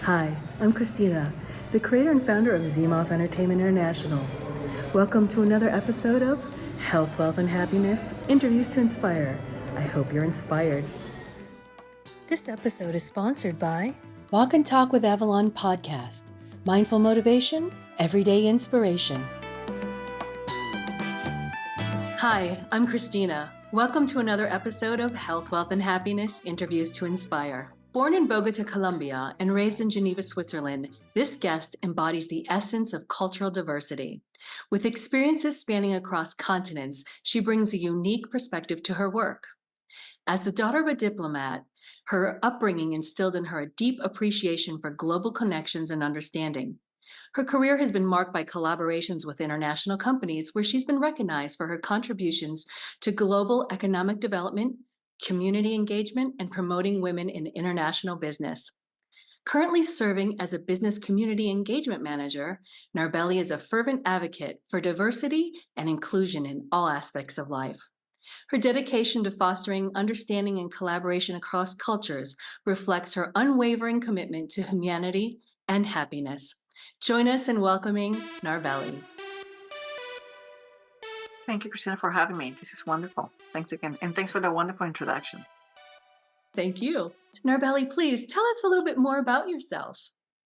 Hi, I'm Christina, the creator and founder of Zemoff Entertainment International. Welcome to another episode of Health, Wealth, and Happiness, Interviews to Inspire. I hope you're inspired. This episode is sponsored by Walk and Talk with Avalon podcast. Mindful motivation, everyday inspiration. Hi, I'm Christina. Welcome to another episode of Health, Wealth, and Happiness, Interviews to Inspire. Born in Bogotá, Colombia, and raised in Geneva, Switzerland, this guest embodies the essence of cultural diversity. With experiences spanning across continents, she brings a unique perspective to her work. As the daughter of a diplomat, her upbringing instilled in her a deep appreciation for global connections and understanding. Her career has been marked by collaborations with international companies where she's been recognized for her contributions to global economic development, community engagement, and promoting women in international business. Currently serving as a business community engagement manager, Narbeli is a fervent advocate for diversity and inclusion in all aspects of life. Her dedication to fostering understanding and collaboration across cultures reflects her unwavering commitment to humanity and happiness. Join us in welcoming Narbeli. Thank you, Christina, for having me. This is wonderful. Thanks again. And thanks for the wonderful introduction. Thank you. Narbeli, please tell us a little bit more about yourself.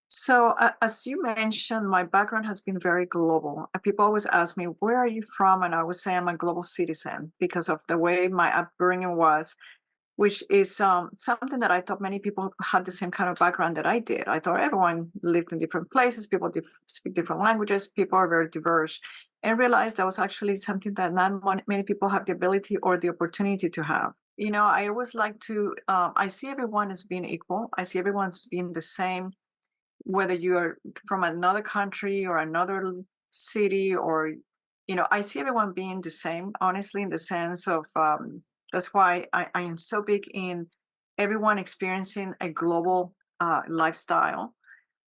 So, as you mentioned, my background has been very global. People always ask me, where are you from? And I would say I'm a global citizen because of the way my upbringing was, which is something that I thought many people had the same kind of background that I did. I thought everyone lived in different places, people speak different languages, people are very diverse, and realized that was actually something that not many people have the ability or the opportunity to have. You know, I always like to, I see everyone as being equal. I see everyone as being the same, whether you're from another country or another city or, I see everyone being the same, honestly, in the sense of, that's why I am so big in everyone experiencing a global lifestyle.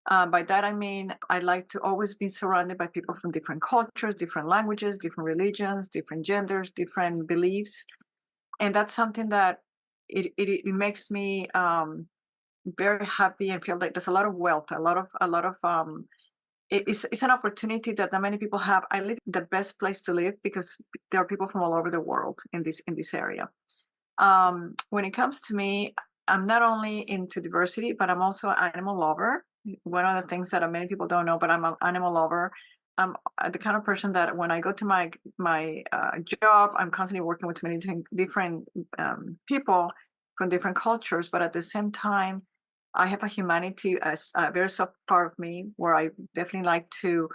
By that, I mean, I like to always be surrounded by people from different cultures, different languages, different religions, different genders, different beliefs. And that's something that it makes me very happy and feel like there's a lot of wealth, a lot of it's an opportunity that not many people have. I live in the best place to live because there are people from all over the world in this area. When it comes to me, I'm not only into diversity, but I'm also an animal lover. One of the things that many people don't know, but I'm an animal lover. I'm the kind of person that when I go to my job, I'm constantly working with many different people from different cultures, but at the same time, I have a humanity as a very soft part of me where I definitely like to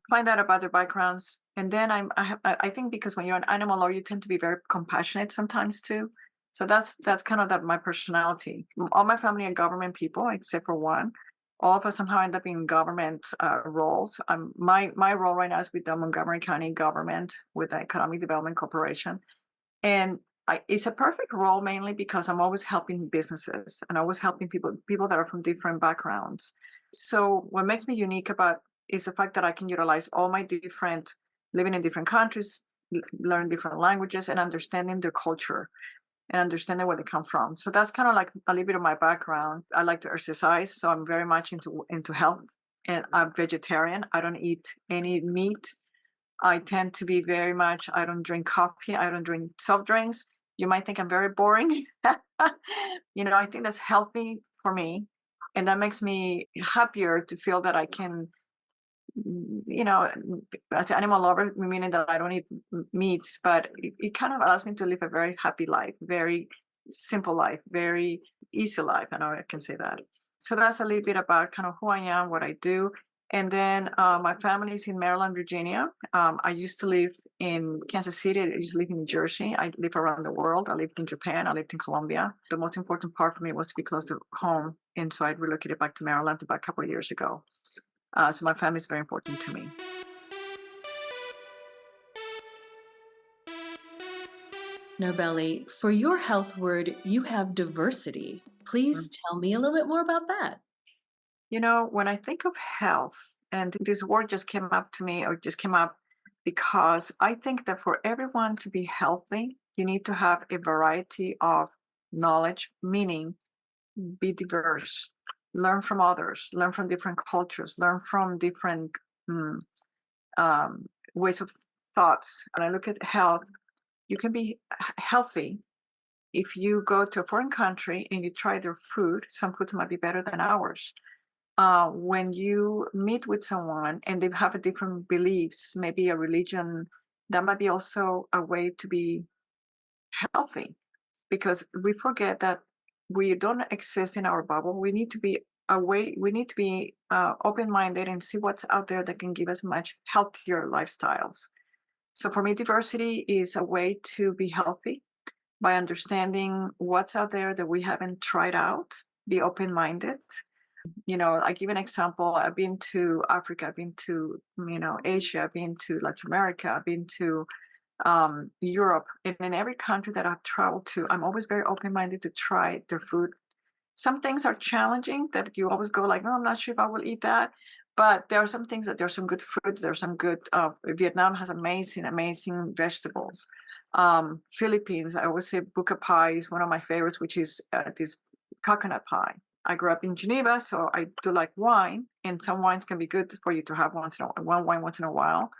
find out about their backgrounds. And then I think because when you're an animal lover, you tend to be very compassionate sometimes too. So that's kind of my personality. All my family are government people, except for one. All of us somehow end up in government roles. My role right now is with the Montgomery County government with the Economic Development Corporation. And it's a perfect role mainly because I'm always helping businesses and always helping people that are from different backgrounds. So what makes me unique about is the fact that I can utilize all my different living in different countries, learn different languages, and understanding their culture and understanding where they come from. So that's kind of like a little bit of my background. I like to exercise, so I'm very much into health. And I'm vegetarian. I don't eat any meat. I tend to be very much, I don't drink coffee. I don't drink soft drinks. You might think I'm very boring. I think that's healthy for me. And that makes me happier to feel that I can, as an animal lover, meaning that I don't eat meats, but it kind of allows me to live a very happy life, very simple life, very easy life. I know I can say that. So that's a little bit about kind of who I am, what I do. And then my family is in Maryland, Virginia. I used to live in Kansas City. I used to live in New Jersey. I live around the world. I lived in Japan. I lived in Colombia. The most important part for me was to be close to home. And so I relocated back to Maryland about a couple of years ago. So my family is very important to me. Narbeli, for your health word, you have diversity. Please tell me a little bit more about that. When I think of health, and this word just came up to me or just came up because I think that for everyone to be healthy, you need to have a variety of knowledge, meaning be diverse. learn from others, learn from different cultures, learn from different mm, um, ways of thoughts. And I look at health, you can be healthy if you go to a foreign country and you try their food. Some foods might be better than ours. When you meet with someone and they have a different beliefs, maybe a religion, that might be also a way to be healthy, because we forget that we don't exist in our bubble. We need to be away. We need to be open-minded and see what's out there that can give us much healthier lifestyles. So for me, diversity is a way to be healthy by understanding what's out there that we haven't tried out, be open-minded. I give an example. I've been to Africa, I've been to, Asia, I've been to Latin America, I've been to Europe. And in every country that I've traveled to, I'm always very open-minded to try their food. Some things are challenging that you always go like, no, I'm not sure if I will eat that. But there are some things that there's some good fruits. There's some good, Vietnam has amazing, amazing vegetables. Philippines, I always say buka pie is one of my favorites, which is this coconut pie. I grew up in Geneva, so I do like wine, and some wines can be good for you to have one wine once in a while.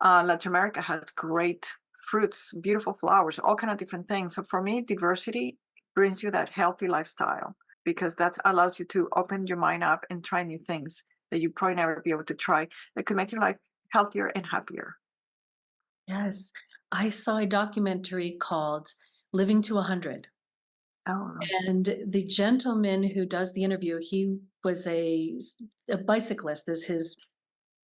Latin America has great fruits, beautiful flowers, all kind of different things. So for me, diversity brings you that healthy lifestyle, because that allows you to open your mind up and try new things that you probably never be able to try, that could make your life healthier and happier. Yes. I saw a documentary called Living to 100. Oh, And the gentleman who does the interview, he was a bicyclist, is his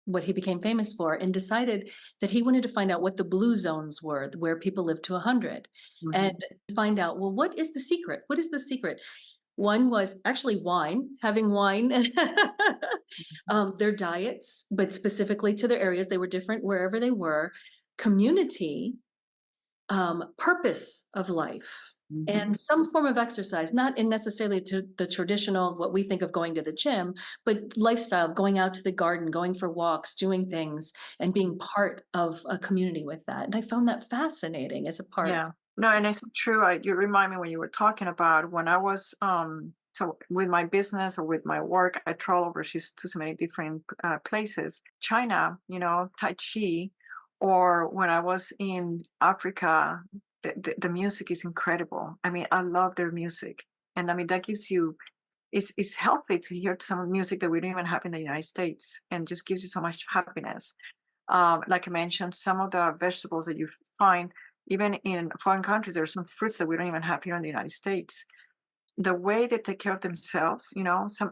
what he became famous for, and decided that he wanted to find out what the blue zones were, where people live to 100, and mhm. find out, well, what is the secret? What is the secret? One was actually wine, having wine, their diets, but specifically to their areas, they were different wherever they were, community, purpose of life, Mhm. and some form of exercise, not in necessarily to the traditional, what we think of going to the gym, but lifestyle, going out to the garden, going for walks, doing things, and being part of a community with that. And I found that fascinating as a part. Yeah. No, and it's true. You remind me when you were talking about when I was so with my business or with my work, I travel overseas to so many different places. China, Tai Chi, or when I was in Africa, the music is incredible. I mean, I love their music, and I mean that gives you it's healthy to hear some music that we don't even have in the United States, and just gives you so much happiness. Like I mentioned, some of the vegetables that you find even in foreign countries, there's some fruits that we don't even have here in the United States. The way they take care of themselves,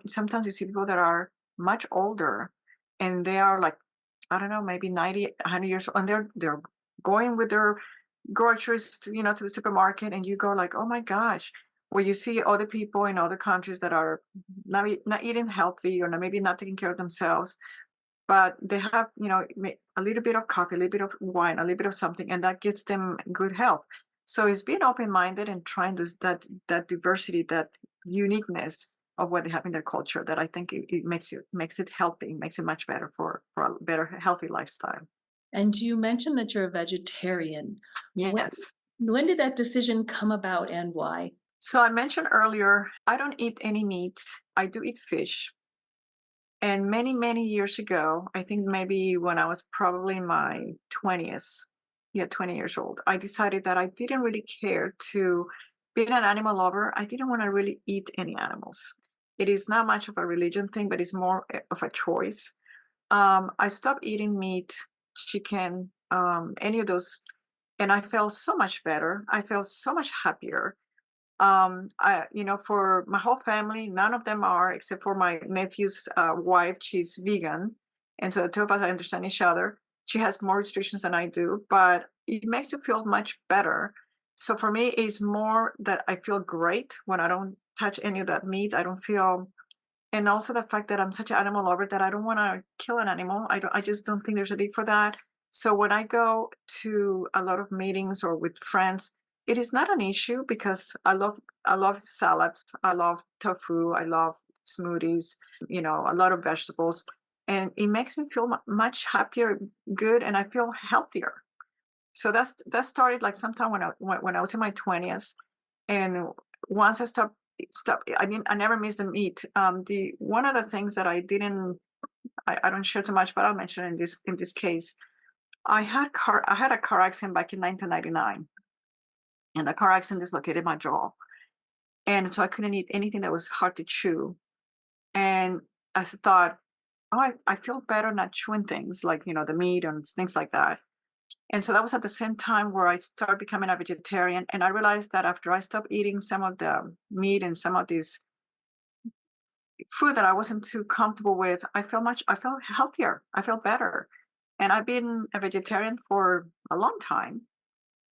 sometimes you see people that are much older, and they are like, I don't know, maybe 90, 100 years old, and they're going with their groceries to the supermarket, and you go like, oh my gosh. Where you see other people in other countries that are not eating healthy, or maybe not taking care of themselves, but they have a little bit of coffee, a little bit of wine, a little bit of something, and that gives them good health. So it's being open-minded and trying that diversity, that uniqueness of what they have in their culture, that I think it makes it healthy, makes it much better for a better healthy lifestyle. And you mentioned that you're a vegetarian. When, Yes. when did that decision come about, and why? So I mentioned earlier, I don't eat any meat. I do eat fish. And many, many years ago, I think maybe when I was probably in my 20s, yeah, 20 years old, I decided that I didn't really care to be an animal lover. I didn't want to really eat any animals. It is not much of a religion thing, but it's more of a choice. I stopped eating meat, chicken, any of those, and I felt so much better. I felt so much happier. For my whole family, none of them are, except for my nephew's wife. She's vegan, and so the two of us understand each other. She has more restrictions than I do, but it makes you feel much better. So for me, it's more that I feel great when I don't touch any of that meat. I don't feel, and also the fact that I'm such an animal lover that I don't want to kill an animal. I just don't think there's a need for that. So when I go to a lot of meetings or with friends, it is not an issue, because I love salads, I love tofu, I love smoothies, a lot of vegetables, and it makes me feel much happier, good, and I feel healthier. So that started like sometime when I was in my 20s, and once I stopped stop. I never missed the meat. The one of the things that I don't share too much, but I'll mention in this case. I had a car accident back in 1999, and the car accident dislocated my jaw, and so I couldn't eat anything that was hard to chew. And I thought, oh, I feel better not chewing things like the meat and things like that. And so that was at the same time where I started becoming a vegetarian, and I realized that after I stopped eating some of the meat and some of these food that I wasn't too comfortable with, I felt healthier. I felt better. And I've been a vegetarian for a long time.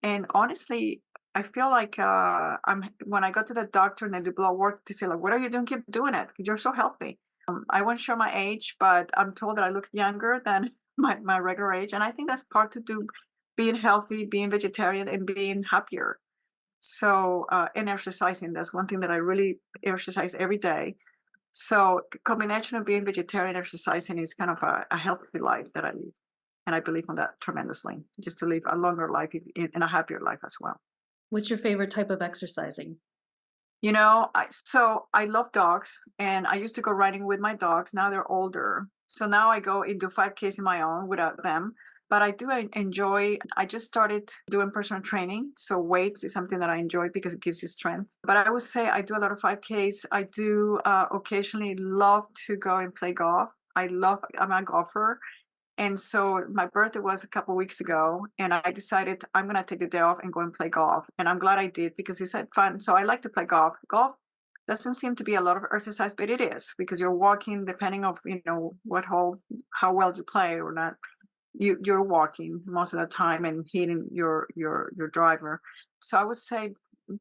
And honestly, I feel like I'm when I go to the doctor and they do blood work to say like, what are you doing? Keep doing it because you're so healthy. I won't show my age, but I'm told that I look younger than my regular age. And I think that's part to do being healthy, being vegetarian, and being happier. So and exercising, that's one thing that I really exercise every day. So combination of being vegetarian and exercising is kind of a healthy life that I live. And I believe in that tremendously, just to live a longer life and a happier life as well. What's your favorite type of exercising? So I love dogs, and I used to go riding with my dogs. Now they're older, so now I go into 5Ks in my own without them. But I do enjoy. I just started doing personal training, so weights is something that I enjoy because it gives you strength. But I would say I do a lot of 5Ks. I do occasionally love to go and play golf. I'm a golfer. And so my birthday was a couple weeks ago, and I decided I'm going to take the day off and go and play golf. And I'm glad I did because it's fun. So I like to play golf. Golf doesn't seem to be a lot of exercise, but it is because you're walking, depending of what hole, how well you play or not. You're walking most of the time and hitting your driver. So I would say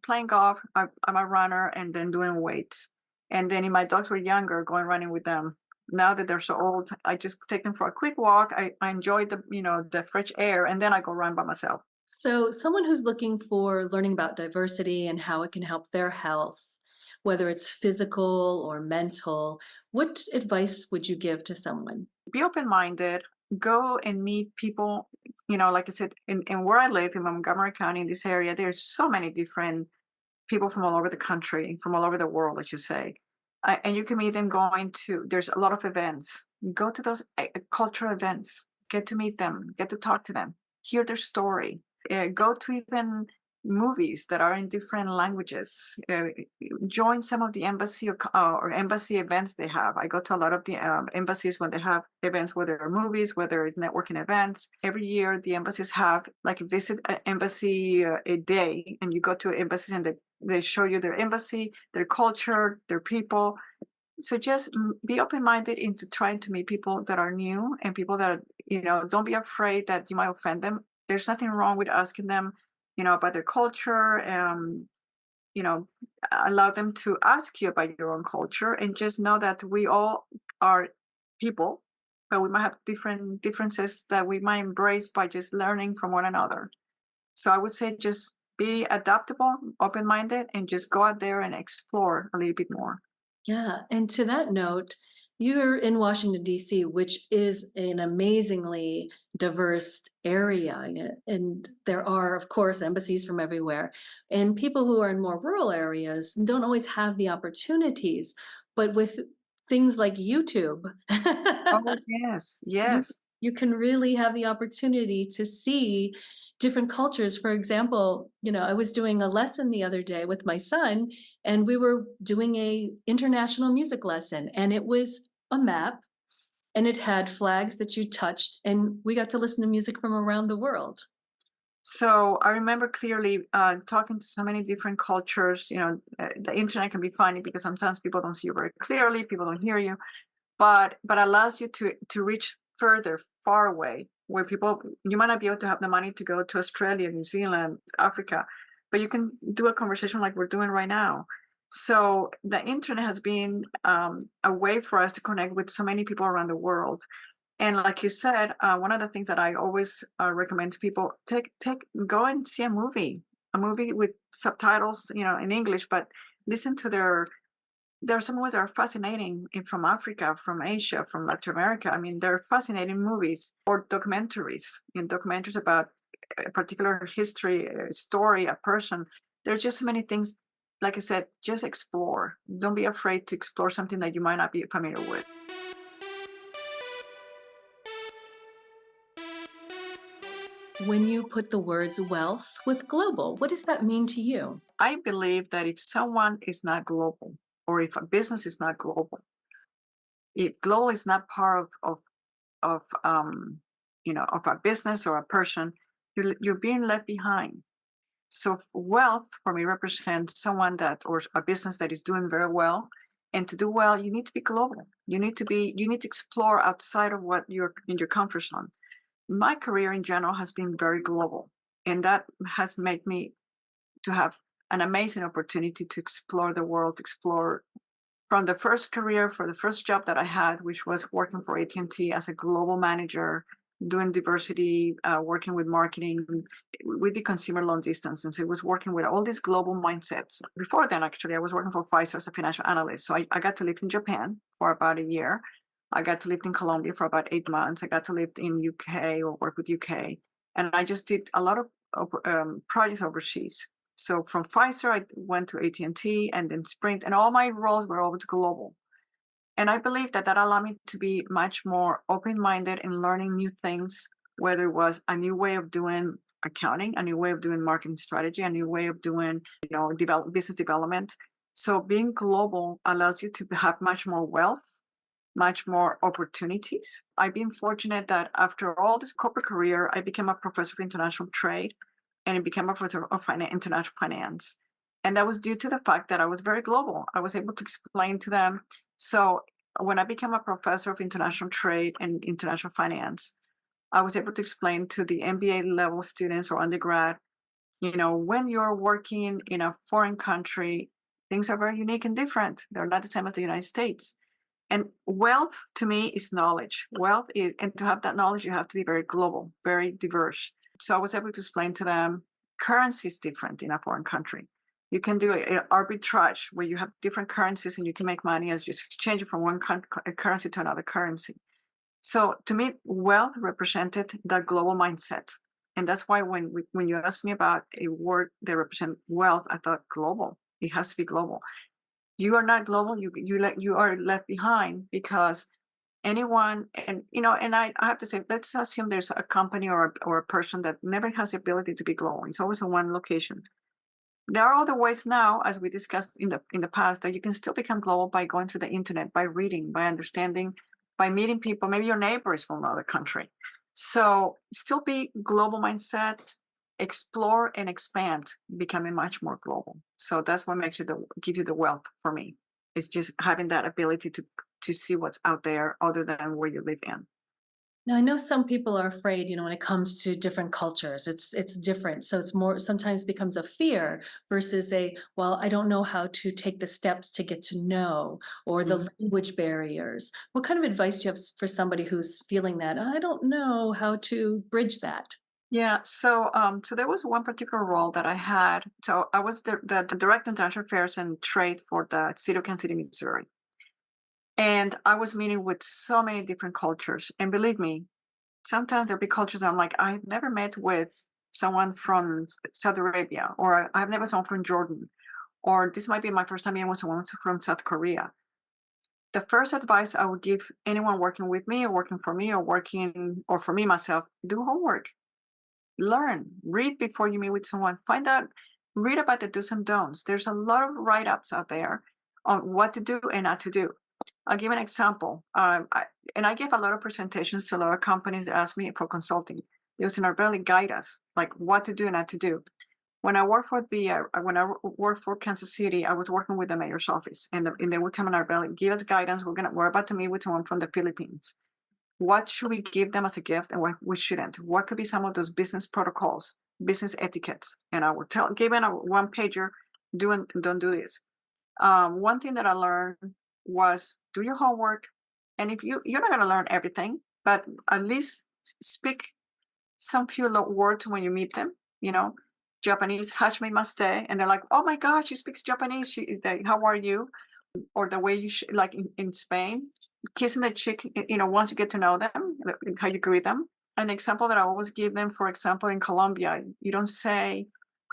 playing golf. I'm a runner, and then doing weights. And then if my dogs were younger, going running with them. Now that they're so old, I just take them for a quick walk. I enjoy the fresh air, and then I go run by myself. So, someone who's looking for learning about diversity and how it can help their health, whether it's physical or mental, what advice would you give to someone? Be open minded. Go and meet people. Like I said, in where I live in Montgomery County, in this area, there's so many different people from all over the country, from all over the world, I should say. And you can meet them there's a lot of events. Go to those cultural events, get to meet them, get to talk to them, hear their story. Go to even movies that are in different languages. Join some of the embassy or embassy events they have. I go to a lot of the embassies when they have events, whether they're movies, whether it's networking events. Every year, the embassies have like visit an embassy a day, and you go to embassies and they show you their embassy, their culture, their people. So just be open-minded into trying to meet people that are new and people that, don't be afraid that you might offend them. There's nothing wrong with asking them, about their culture. You know, Allow them to ask you about your own culture, and just know that we all are people, but we might have different differences that we might embrace by just learning from one another. So I would say just be adaptable, open-minded, and just go out there and explore a little bit more. Yeah. And to that note, you're in Washington, D.C., which is an amazingly diverse area. And there are, of course, embassies from everywhere. And people who are in more rural areas don't always have the opportunities. But with things like YouTube, Oh, yes, you yes. you can really have the opportunity to see different cultures. For example, I was doing a lesson the other day with my son, and we were doing a international music lesson, and it was a map, and it had flags that you touched, and we got to listen to music from around the world. So I remember clearly talking to so many different cultures. The internet can be funny because sometimes people don't see you very clearly, people don't hear you, but allows you to reach further, far away, where people you might not be able to have the money to go to Australia, New Zealand, Africa, but you can do a conversation like we're doing right now. So the internet has been a way for us to connect with so many people around the world. And like you said, one of the things that I always recommend to people, go and see a movie with subtitles, in English, but listen to there are some movies that are fascinating from Africa, from Asia, from Latin America. I mean, they're fascinating movies, or documentaries about a particular history, a story, a person. There's just so many things like I said, just explore. Don't be afraid to explore something that you might not be familiar with. When you put the words wealth with global, what does that mean to you? I believe that if someone is not global, or if a business is not global, if global is not part of a business or a person, you're being left behind. So wealth for me represents someone that, or a business that is doing very well. And to do well, you need to be global. You need to explore outside of what you're in your comfort zone. My career in general has been very global, and that has made me to have an amazing opportunity to explore the world, explore from the first career, for the first job that I had, which was working for AT&T as a global manager, doing diversity, working with marketing with the consumer long distance. And so it was working with all these global mindsets. Before then, actually, I was working for Pfizer as a financial analyst. So I got to live in Japan for about a year. I got to live in Colombia for about 8 months. I got to live in UK or work with UK. And I just did a lot of projects overseas. So from Pfizer, I went to AT&T and then Sprint, and all my roles were always global. And I believe that that allowed me to be much more open-minded in learning new things, whether it was a new way of doing accounting, a new way of doing marketing strategy, a new way of doing, business development. So being global allows you to have much more wealth, much more opportunities. I've been fortunate that after all this corporate career, I became a professor of international trade and I became a professor of international finance. And that was due to the fact that I was very global. I was able to explain to them. So when I became a professor of international trade and international finance, I was able to explain to the MBA level students or undergrad, when you're working in a foreign country, things are very unique and different. They're not the same as the United States. And wealth to me is knowledge. Wealth is, and to have that knowledge, you have to be very global, very diverse. So I was able to explain to them currency is different in a foreign country. You can do an arbitrage where you have different currencies and you can make money as you exchange it from one currency to another currency. So to me, wealth represented that global mindset. And that's why when you asked me about a word that represents wealth, I thought global. It has to be global. You are not global. You are left behind because anyone, and I have to say, let's assume there's a company or a person that never has the ability to be global. It's always in one location. There are other ways now, as we discussed in the past, that you can still become global by going through the internet, by reading, by understanding, by meeting people. Maybe your neighbor is from another country. So still be global mindset, explore and expand, becoming much more global. So that's what makes give you the wealth for me. It's just having that ability to see what's out there other than where you live in. Now, I know some people are afraid, when it comes to different cultures, it's different. So it's more sometimes becomes a fear versus well, I don't know how to take the steps to get to know, or the language barriers. What kind of advice do you have for somebody who's feeling that I don't know how to bridge that? Yeah, so there was one particular role that I had. So I was the director of international affairs and trade for the city of Kansas City, Missouri. And I was meeting with so many different cultures. And believe me, sometimes there'll be cultures I'm like, I've never met with someone from Saudi Arabia, or I've never met someone from Jordan, or this might be my first time meeting with someone from South Korea. The first advice I would give anyone working with me or working for me or for me myself, do homework. Learn, read before you meet with someone. Find out, read about the do's and don'ts. There's a lot of write-ups out there on what to do and not to do. I'll give an example. I gave a lot of presentations to a lot of companies that asked me for consulting. It was Narbeli guide us, like what to do and not to do. When I worked for Kansas City, I was working with the mayor's office, and they would tell me, Narbeli, give us guidance. We're about to meet with someone from the Philippines. What should we give them as a gift and what we shouldn't? What could be some of those business protocols, business etiquettes? And I would give them a one pager, do and don't do this. One thing that I learned was do your homework. And if you're not going to learn everything, but at least speak some few words when you meet them, Japanese, hajime and they're like, oh my gosh, she speaks Japanese. How are you? Or the way you like in Spain, kissing the cheek, once you get to know them, how you greet them. An example that I always give them, for example, in Colombia, you don't say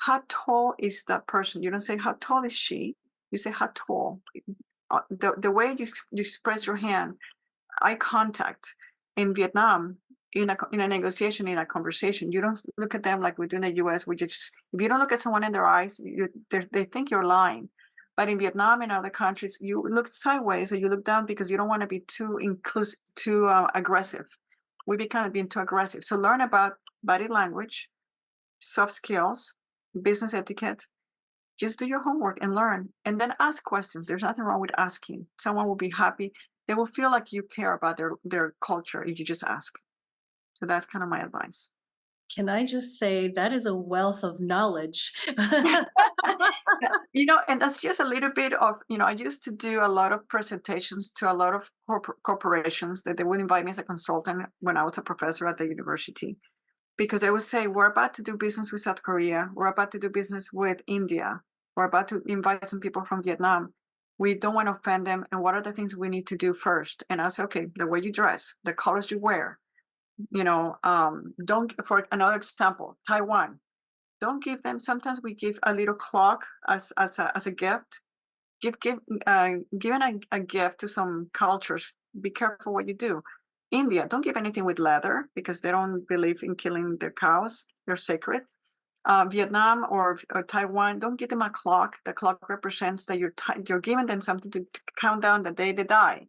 how tall is that person? You don't say how tall is she. You say how tall. The way you express your hand, eye contact in Vietnam, in a negotiation, in a conversation, you don't look at them like we do in the U.S. We just, if you don't look at someone in their eyes, they think you're lying. But in Vietnam and other countries, you look sideways or you look down because you don't want to be too inclusive, too aggressive. We become being too aggressive. So learn about body language, soft skills, business etiquette. Just do your homework and learn, and then ask questions. There's nothing wrong with asking. Someone will be happy. They will feel like you care about their culture if you just ask. So that's kind of my advice. Can I just say that is a wealth of knowledge? Yeah, and that's just a little bit of, I used to do a lot of presentations to a lot of corporations that they would invite me as a consultant when I was a professor at the university, because they would say, we're about to do business with South Korea, we're about to do business with India, we're about to invite some people from Vietnam. We don't want to offend them. And what are the things we need to do first? And I say, okay, the way you dress, the colors you wear, don't, for another example, Taiwan, don't give them, sometimes we give a little clock as a gift. Giving a gift to some cultures, be careful what you do. India, don't give anything with leather because they don't believe in killing their cows. They're sacred. Vietnam or Taiwan, don't give them a clock. The clock represents that you're giving them something to count down the day they die.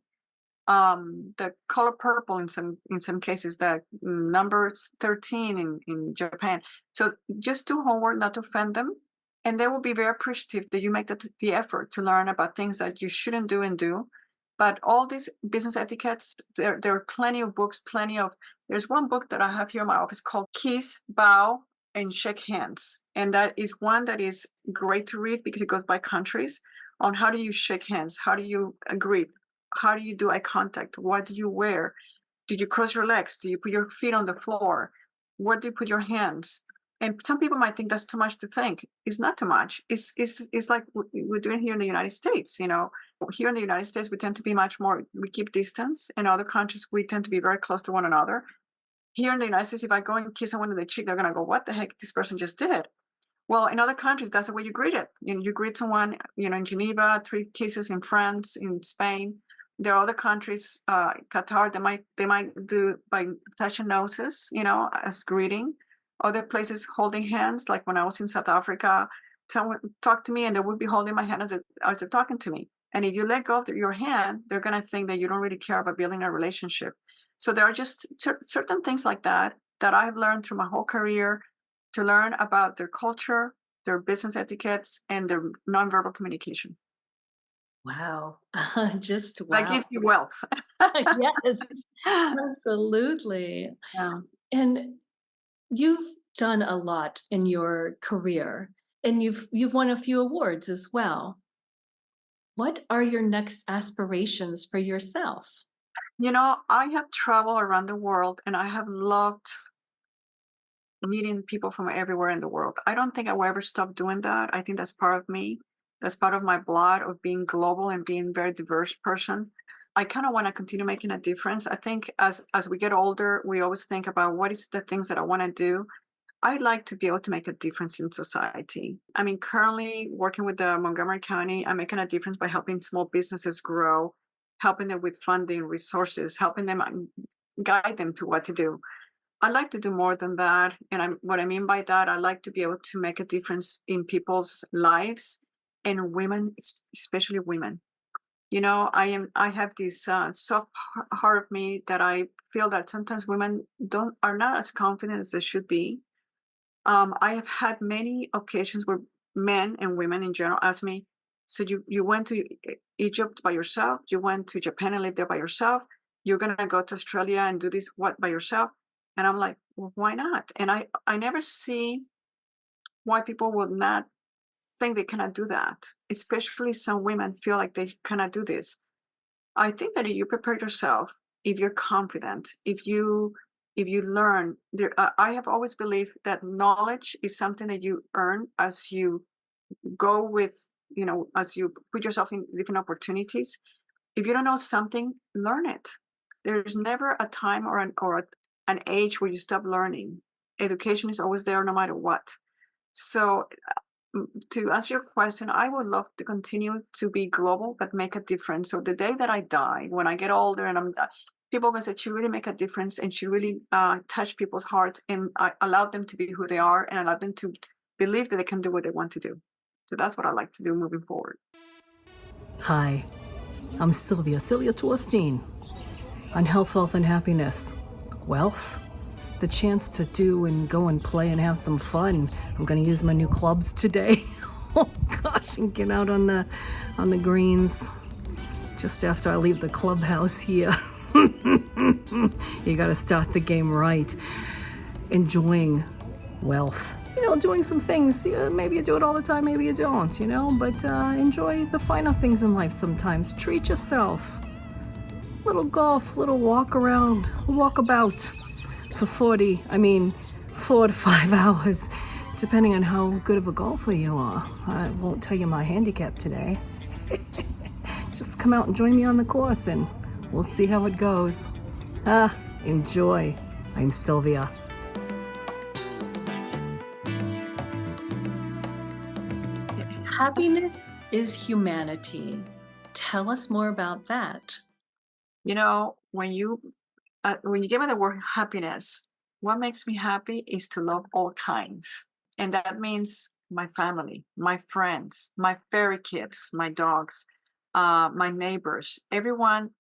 The color purple in some cases, the number 13 in Japan. So just do homework, not to offend them, and they will be very appreciative that you make the effort to learn about things that you shouldn't do and do. But all these business etiquettes, there are plenty of books, there's one book that I have here in my office called Kiss, Bow, and Shake Hands. And that is one that is great to read because it goes by countries on how do you shake hands, how do you greet, how do you do eye contact, what do you wear, did you cross your legs, do you put your feet on the floor, where do you put your hands? And some people might think that's too much to think. It's not too much. It's like we're doing here in the United States. Here in the United States, we tend to be much more, we keep distance. In other countries, we tend to be very close to one another. Here in the United States, if I go and kiss someone in the cheek, they're going to go, what the heck this person just did? Well, in other countries, that's the way you greet it. You greet someone, in Geneva, 3 kisses in France, in Spain. There are other countries, Qatar, they might do by touching noses, as greeting. Other places holding hands, like when I was in South Africa, someone talked to me and they would be holding my hand as they're talking to me. And if you let go of your hand, they're going to think that you don't really care about building a relationship. So there are just certain things like that I've learned through my whole career, to learn about their culture, their business etiquettes, and their nonverbal communication. Wow. Just That wow. gives you wealth. Yes, absolutely. Yeah. And you've done a lot in your career, and you've won a few awards as well. What are your next aspirations for yourself? I have traveled around the world and I have loved meeting people from everywhere in the world. I don't think I will ever stop doing that. I think that's part of me. That's part of my blood of being global and being a very diverse person. I kind of want to continue making a difference. I think as we get older, we always think about what is the things that I want to do. I'd like to be able to make a difference in society. I mean, currently working with the Montgomery County, I'm making a difference by helping small businesses grow, helping them with funding, resources, helping them guide them to what to do. I like to do more than that. And what I mean by that, I like to be able to make a difference in people's lives, and women, especially women. I have this soft heart of me that I feel that sometimes women are not as confident as they should be. I have had many occasions where men and women in general ask me, so you went to Egypt by yourself, you went to Japan and lived there by yourself, you're gonna go to Australia and do this what by yourself? And I'm like, well, why not? And I never see why people would not think they cannot do that. Especially some women feel like they cannot do this. I think that if you prepare yourself, if you're confident, if you learn, I have always believed that knowledge is something that you earn as you go with, as you put yourself in different opportunities. If you don't know something, learn it. There's never a time or an age where you stop learning. Education is always there no matter what. So to answer your question, I would love to continue to be global, but make a difference. So the day that I die, when I get older and people can say she really make a difference and she really touched people's hearts and I allowed them to be who they are and allowed them to believe that they can do what they want to do. So that's what I like to do moving forward. Hi, I'm Sylvia Torstein, on Health, Wealth, and Happiness. Wealth? The chance to do and go and play and have some fun. I'm gonna use my new clubs today. Oh gosh, and get out on the greens just after I leave the clubhouse here. You gotta start the game right. Enjoying wealth. Doing some things. Maybe you do it all the time, maybe you don't, but enjoy the finer things in life sometimes. Treat yourself. Little golf, little walk around, walkabout for 4 to 5 hours, depending on how good of a golfer you are. I won't tell you my handicap today. Just come out and join me on the course and we'll see how it goes. Enjoy. I'm Sylvia. Happiness is humanity. Tell us more about that. When you give me the word happiness, what makes me happy is to love all kinds. And that means my family, my friends, my furry kids, my dogs, my neighbors, everyone.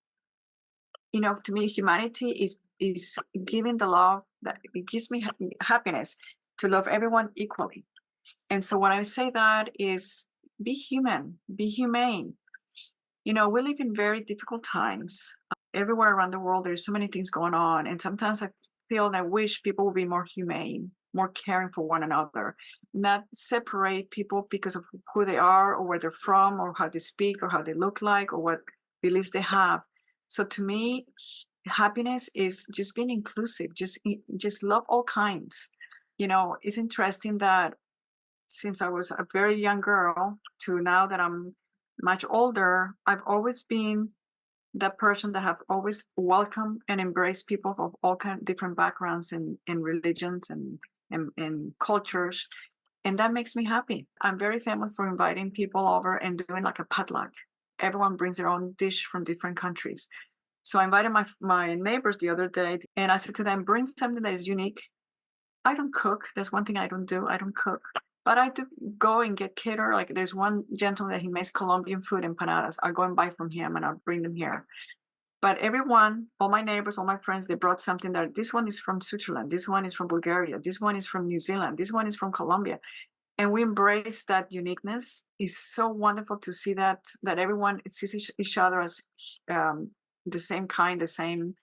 To me, humanity is giving the love that it gives me happiness to love everyone equally. And so when I say that is be human, be humane. We live in very difficult times. Everywhere around the world, there's so many things going on. And sometimes I feel and I wish people would be more humane, more caring for one another, not separate people because of who they are or where they're from or how they speak or how they look like or what beliefs they have. So to me, happiness is just being inclusive, just love all kinds. It's interesting that since I was a very young girl to now that I'm much older, I've always been that person that have always welcomed and embraced people of all kind of different backgrounds and religions and cultures. And that makes me happy. I'm very famous for inviting people over and doing like a potluck. Everyone brings their own dish from different countries. So I invited my neighbors the other day and I said to them, bring something that is unique. I don't cook. That's one thing I don't do. I don't cook. But I do go and get cater. Like there's one gentleman that he makes Colombian food, empanadas. I'll go and buy from him and I'll bring them here. But everyone, all my neighbors, all my friends, they brought something that this one is from Switzerland. This one is from Bulgaria. This one is from New Zealand. This one is from Colombia. And we embrace that uniqueness. It's so wonderful to see that everyone sees each other as the same kind, the same,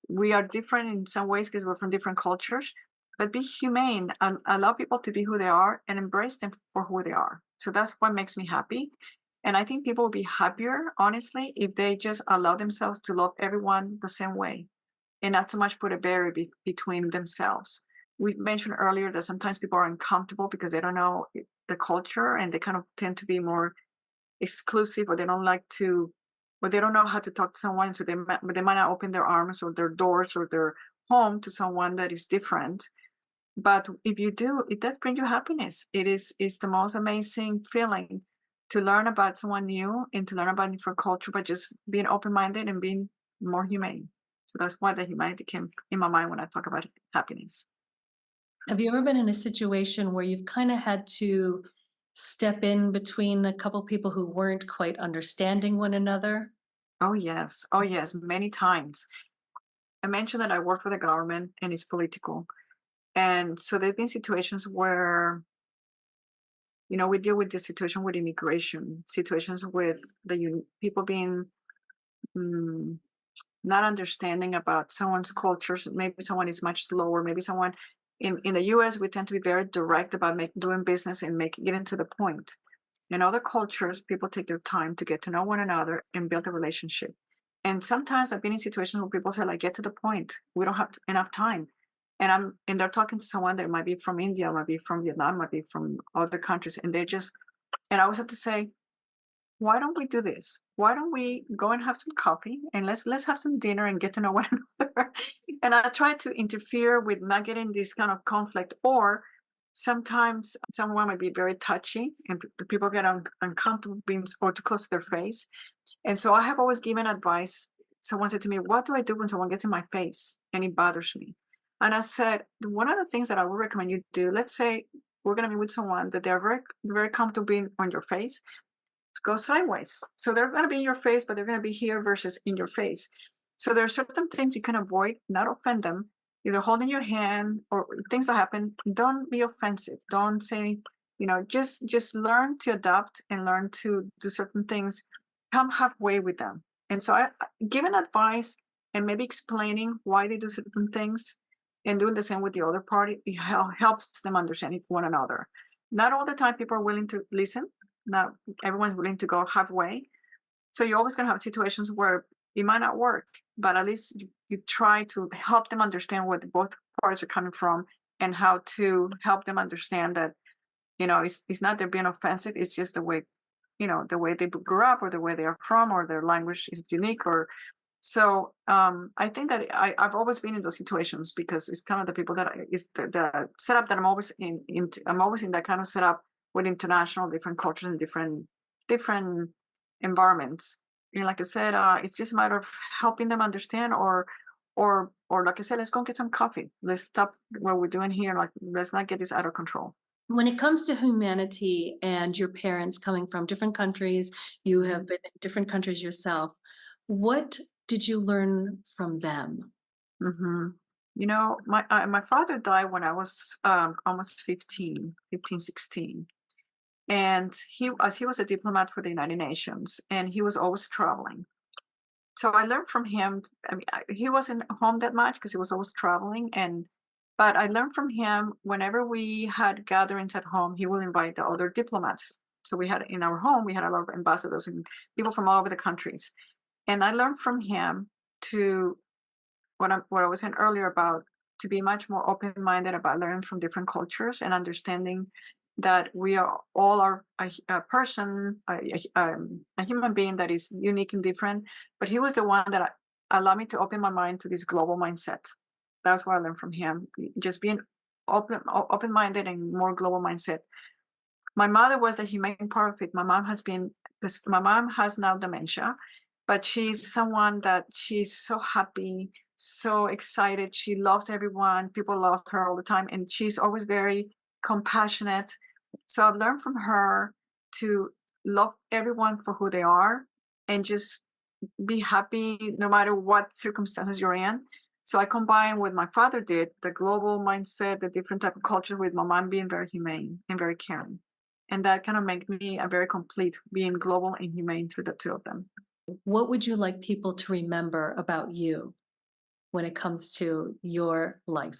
we are different in some ways because we're from different cultures, but be humane and allow people to be who they are and embrace them for who they are. So that's what makes me happy. And I think people will be happier, honestly, if they just allow themselves to love everyone the same way and not so much put a barrier between themselves. We mentioned earlier that sometimes people are uncomfortable because they don't know the culture and they kind of tend to be more exclusive or they don't like to, or they don't know how to talk to someone. So they might not open their arms or their doors or their home to someone that is different. But if you do, it does bring you happiness. It's the most amazing feeling to learn about someone new and to learn about different culture, but just being open-minded and being more humane. So that's why the humanity came in my mind when I talk about happiness. Have you ever been in a situation where you've kind of had to step in between a couple people who weren't quite understanding one another? Oh, yes. Oh, yes. Many times. I mentioned that I work for the government and it's political. And so there have been situations where, we deal with the situation with immigration, situations with the people being not understanding about someone's cultures. Maybe someone is much slower. Maybe someone in the US, we tend to be very direct about doing business and getting to the point. In other cultures, people take their time to get to know one another and build a relationship. And sometimes I've been in situations where people say, like, get to the point. We don't have enough time. And they're talking to someone that might be from India, might be from Vietnam, might be from other countries. And I always have to say, why don't we do this? Why don't we go and have some coffee and let's have some dinner and get to know one another? And I try to interfere with not getting this kind of conflict, or sometimes someone might be very touchy and people get uncomfortable being or too close to their face. And so I have always given advice. Someone said to me, what do I do when someone gets in my face and it bothers me? And I said, one of the things that I would recommend you do, let's say we're going to be with someone that they're very, very comfortable being on your face, go sideways. So they're going to be in your face, but they're going to be here versus in your face. So there are certain things you can avoid, not offend them, either holding your hand or things that happen. Don't be offensive. Don't say, just learn to adapt and learn to do certain things. Come halfway with them. And so I giving advice and maybe explaining why they do certain things and doing the same with the other party, it helps them understand one another. Not all the time people are willing to listen. Not everyone's willing to go halfway. So you're always going to have situations where it might not work, but at least you try to help them understand where both parties are coming from and how to help them understand that, it's not they're being offensive. It's just the way, the way they grew up or the way they are from or their language is unique or so. I think that I've always been in those situations because it's kind of the people that is the setup that I'm always I'm always in that kind of setup with international, different cultures and different environments. And like I said, it's just a matter of helping them understand or like I said, let's go get some coffee. Let's stop what we're doing here. Like, let's not get this out of control. When it comes to humanity and your parents coming from different countries, you have been in different countries yourself. What did you learn from them? Mm-hmm. My father died when I was almost 15, 16. And he was a diplomat for the United Nations, and he was always traveling. So I learned from him. I mean, he wasn't home that much because he was always traveling, but I learned from him whenever we had gatherings at home, he will invite the other diplomats. So we had in our home, we had a lot of ambassadors and people from all over the countries. And I learned from him to what I was saying earlier about to be much more open-minded about learning from different cultures and understanding that we are all a person, a human being that is unique and different. But he was the one that allowed me to open my mind to this global mindset. That's what I learned from him, just being open-minded and more global mindset. My mother was the humane part of it. My mom has now dementia, but she's someone that she's so happy, so excited. She loves everyone. People love her all the time. And she's always very compassionate. So I've learned from her to love everyone for who they are and just be happy no matter what circumstances you're in. So I combine what my father did, the global mindset, the different type of culture, with my mom being very humane and very caring. And that kind of made me a very complete, being global and humane through the two of them. What would you like people to remember about you when it comes to your life?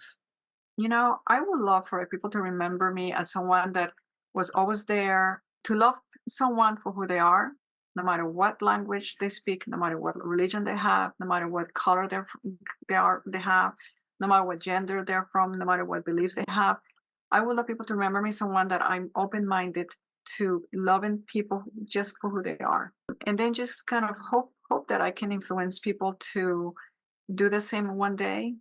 I would love for people to remember me as someone that was always there to love someone for who they are, no matter what language they speak, no matter what religion they have, no matter what color they have, no matter what gender they're from, no matter what beliefs they have. I would love people to remember me someone that I'm open-minded to loving people just for who they are. And then just kind of hope that I can influence people to do the same one day.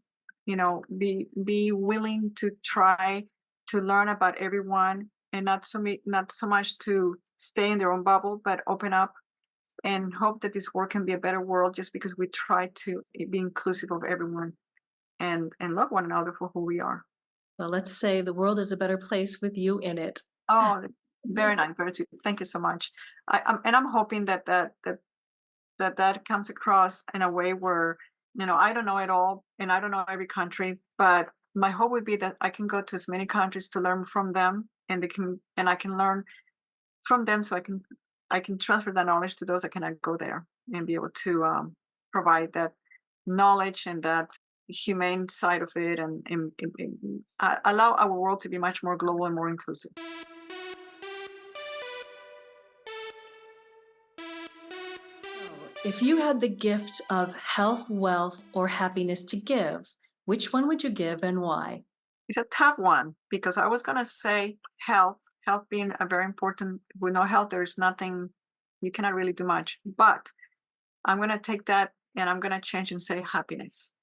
Be willing to try to learn about everyone and not so much to stay in their own bubble, but open up and hope that this world can be a better world just because we try to be inclusive of everyone and love one another for who we are. Well, let's say the world is a better place with you in it. Oh, very nice. Very true. Thank you so much. I'm hoping that comes across in a way where, I don't know it all and I don't know every country, but my hope would be that I can go to as many countries to learn from them and I can learn from them so I can transfer that knowledge to those that cannot go there and be able to provide that knowledge and that humane side of it and allow our world to be much more global and more inclusive. If you had the gift of health, wealth, or happiness to give, which one would you give and why? It's a tough one because I was going to say health being a very important. With no health, there's nothing, you cannot really do much. But I'm going to take that and I'm going to change and say happiness.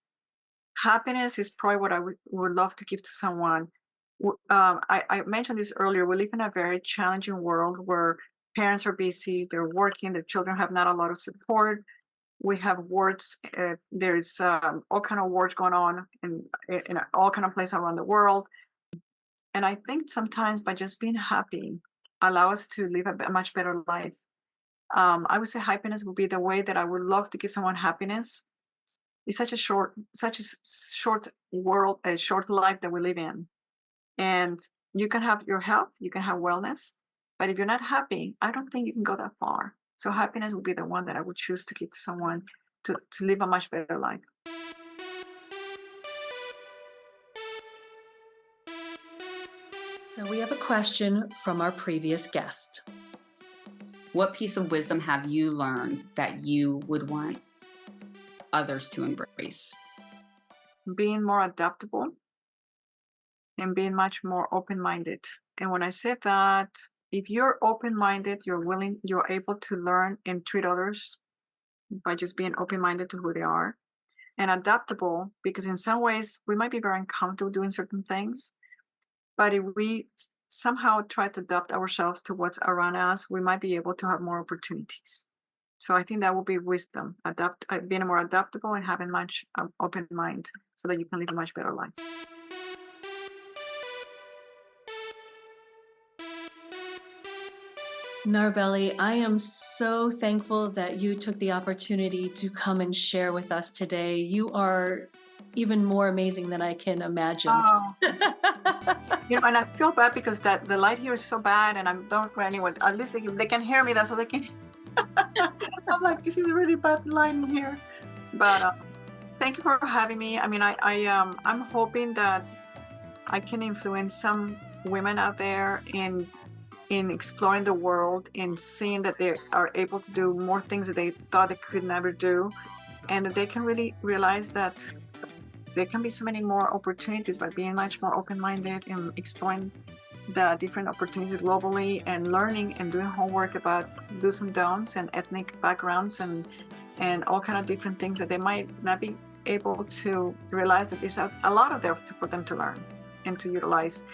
Happiness is probably what I would love to give to someone I mentioned this earlier, we live in a very challenging world where parents are busy, they're working, their children have not a lot of support. We have wars, there's all kind of wars going on in all kind of places around the world. And I think sometimes by just being happy, allow us to live a much better life. I would say happiness would be the way that I would love to give someone happiness. It's such a short world, a short life that we live in. And you can have your health, you can have wellness, but if you're not happy, I don't think you can go that far. So happiness would be the one that I would choose to give to someone to live a much better life. So we have a question from our previous guest. What piece of wisdom have you learned that you would want others to embrace? Being more adaptable and being much more open-minded. And when I say that, if you're open-minded, you're able to learn and treat others by just being open-minded to who they are. And adaptable, because in some ways we might be very uncomfortable doing certain things, but if we somehow try to adapt ourselves to what's around us, we might be able to have more opportunities. So I think that will be wisdom, being more adaptable and having much open mind so that you can live a much better life. Narbeli, I am so thankful that you took the opportunity to come and share with us today. You are even more amazing than I can imagine. Oh. And I feel bad because the light here is so bad, and I don't know anyone. At least they can hear me. That's what they can. I'm like, this is really bad light in here. But thank you for having me. I mean, I'm hoping that I can influence some women out there in exploring the world and seeing that they are able to do more things that they thought they could never do, and that they can really realize that there can be so many more opportunities by being much more open-minded and exploring the different opportunities globally and learning and doing homework about do's and don'ts and ethnic backgrounds and all kind of different things that they might not be able to realize that there's a lot of there for them to learn and to utilize.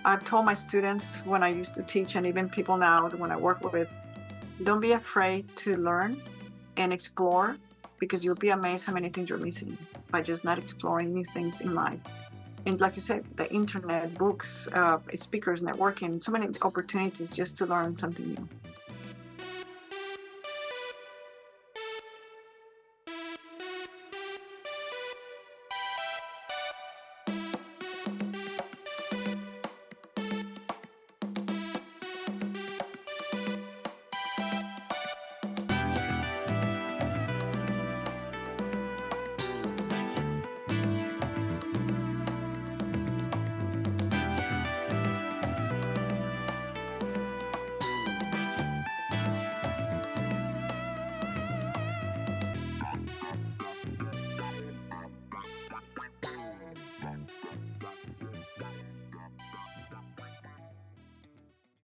I've told my students when I used to teach, and even people now when I work with it, don't be afraid to learn and explore, because you'll be amazed how many things you're missing by just not exploring new things in life. And like you said, the internet, books, speakers, networking, so many opportunities just to learn something new.